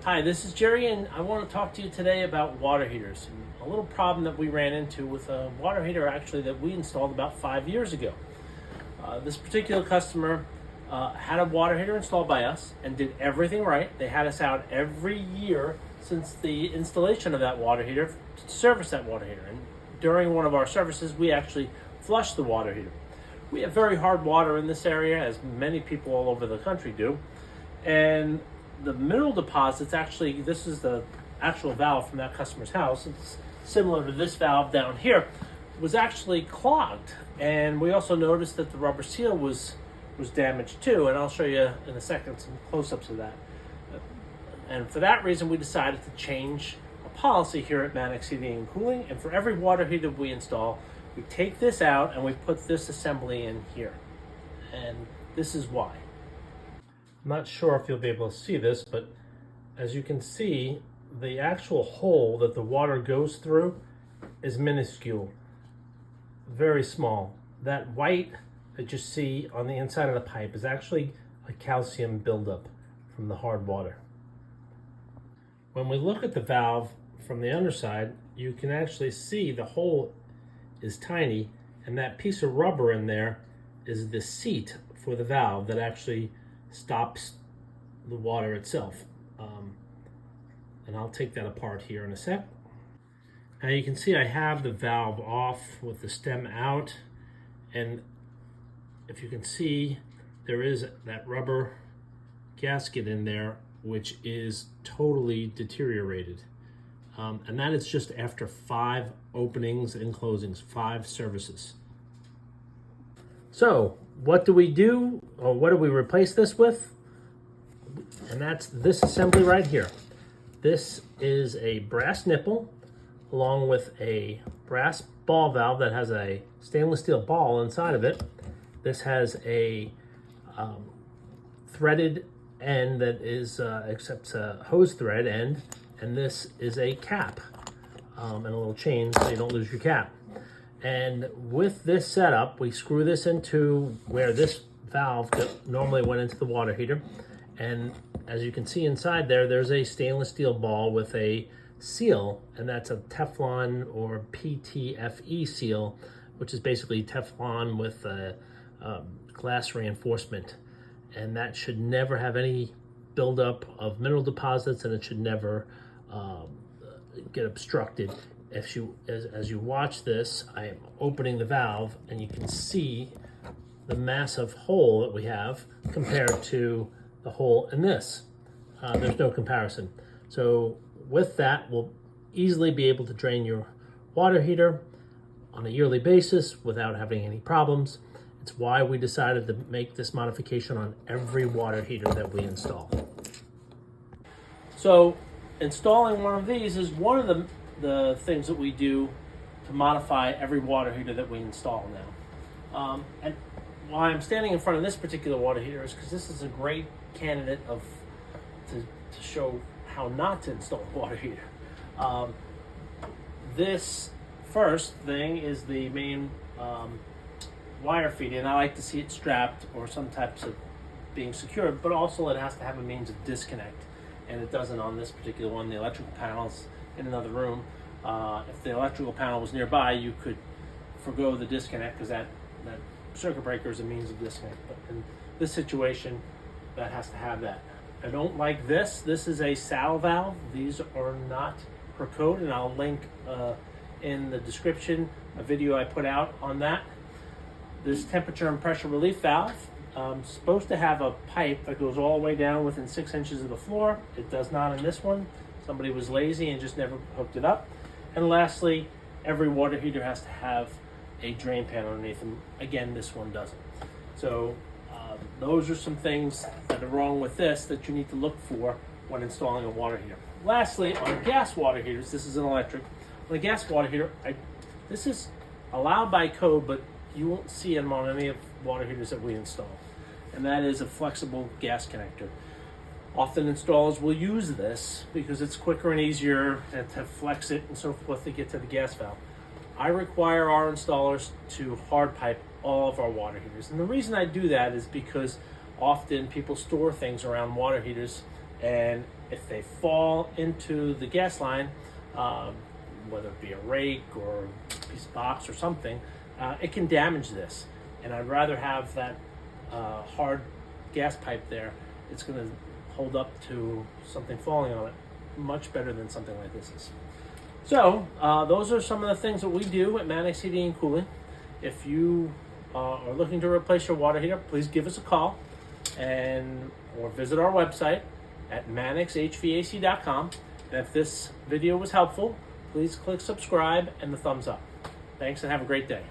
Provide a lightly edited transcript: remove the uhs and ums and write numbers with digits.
Hi, this is Jerry, and I want to talk to you today about water heaters. And a little problem that we ran into with a water heater actually that we installed about 5 years ago. This particular customer had a water heater installed by us and did everything right. They had us out every year since the installation of that water heater to service that water heater. And during one of our services, we actually flushed the water heater. We have very hard water in this area, as many people all over the country do. And the mineral deposits, actually, this is the actual valve from that customer's house. It's similar to this valve down here, was actually clogged. And we also noticed that the rubber seal was damaged too. And I'll show you in a second some close-ups of that. And for that reason, we decided to change a policy here at Mannix Heating Cooling. And for every water heater we install, we take this out and we put this assembly in here. And this is why. I'm not sure if you'll be able to see this, but as you can see, the actual hole that the water goes through is minuscule, very small. That white that you see on the inside of the pipe is actually a calcium buildup from the hard water. When we look at the valve from the underside, you can actually see the hole is tiny, and that piece of rubber in there is the seat for the valve that actually stops the water itself. And I'll take that apart here in a sec. Now you can see I have the valve off with the stem out, and if you can see, there is that rubber gasket in there which is totally deteriorated. And that is just after 5 openings and closings, 5 services. So what do we do, or what do we replace this with? And that's this assembly right here. This is a brass nipple along with a brass ball valve that has a stainless steel ball inside of it. This has a threaded end that is accepts a hose thread end, and this is a cap and a little chain so you don't lose your cap. And with this setup, we screw this into where this valve normally went into the water heater. And as you can see inside there, there's a stainless steel ball with a seal, and that's a Teflon or PTFE seal, which is basically Teflon with a glass reinforcement. And that should never have any buildup of mineral deposits, and it should never get obstructed. As you watch this, I am opening the valve, and you can see the massive hole that we have compared to the hole in this. There's no comparison. So with that, we'll easily be able to drain your water heater on a yearly basis without having any problems. It's why we decided to make this modification on every water heater that we install. So installing one of these is one of the things that we do to modify every water heater that we install now. And why I'm standing in front of this particular water heater is because this is a great candidate to show how not to install a water heater. This first thing is the main wire feed, and I like to see it strapped or some types of being secured, but also it has to have a means of disconnect, and it doesn't on this particular one. The electrical panel's in another room. If the electrical panel was nearby, you could forgo the disconnect because that circuit breaker is a means of disconnect. But in this situation, that has to have that. I don't like this. This is a SAL valve. These are not per code, and I'll link in the description a video I put out on that. This temperature and pressure relief valve supposed to have a pipe that goes all the way down within 6 inches of the floor. It does not in this one. Somebody was lazy and just never hooked it up. And lastly, every water heater has to have a drain pan underneath them. Again, this one doesn't. So those are some things that are wrong with this that you need to look for when installing a water heater. Lastly, on gas water heaters, this is an electric. On a gas water heater, this is allowed by code, but you won't see them on any of the water heaters that we install. And that is a flexible gas connector. Often installers will use this because it's quicker and easier to flex it and so forth to get to the gas valve. I require our installers to hard pipe all of our water heaters. And the reason I do that is because often people store things around water heaters and if they fall into the gas line, whether it be a rake or a piece of box or something, it can damage this. And I'd rather have that hard gas pipe there. It's going to hold up to something falling on it much better than something like this is. So those are some of the things that we do at Mannix Heating and Cooling. If you are looking to replace your water heater, please give us a call or visit our website at mannixhvac.com. And if this video was helpful, please click subscribe and the thumbs up. Thanks and have a great day.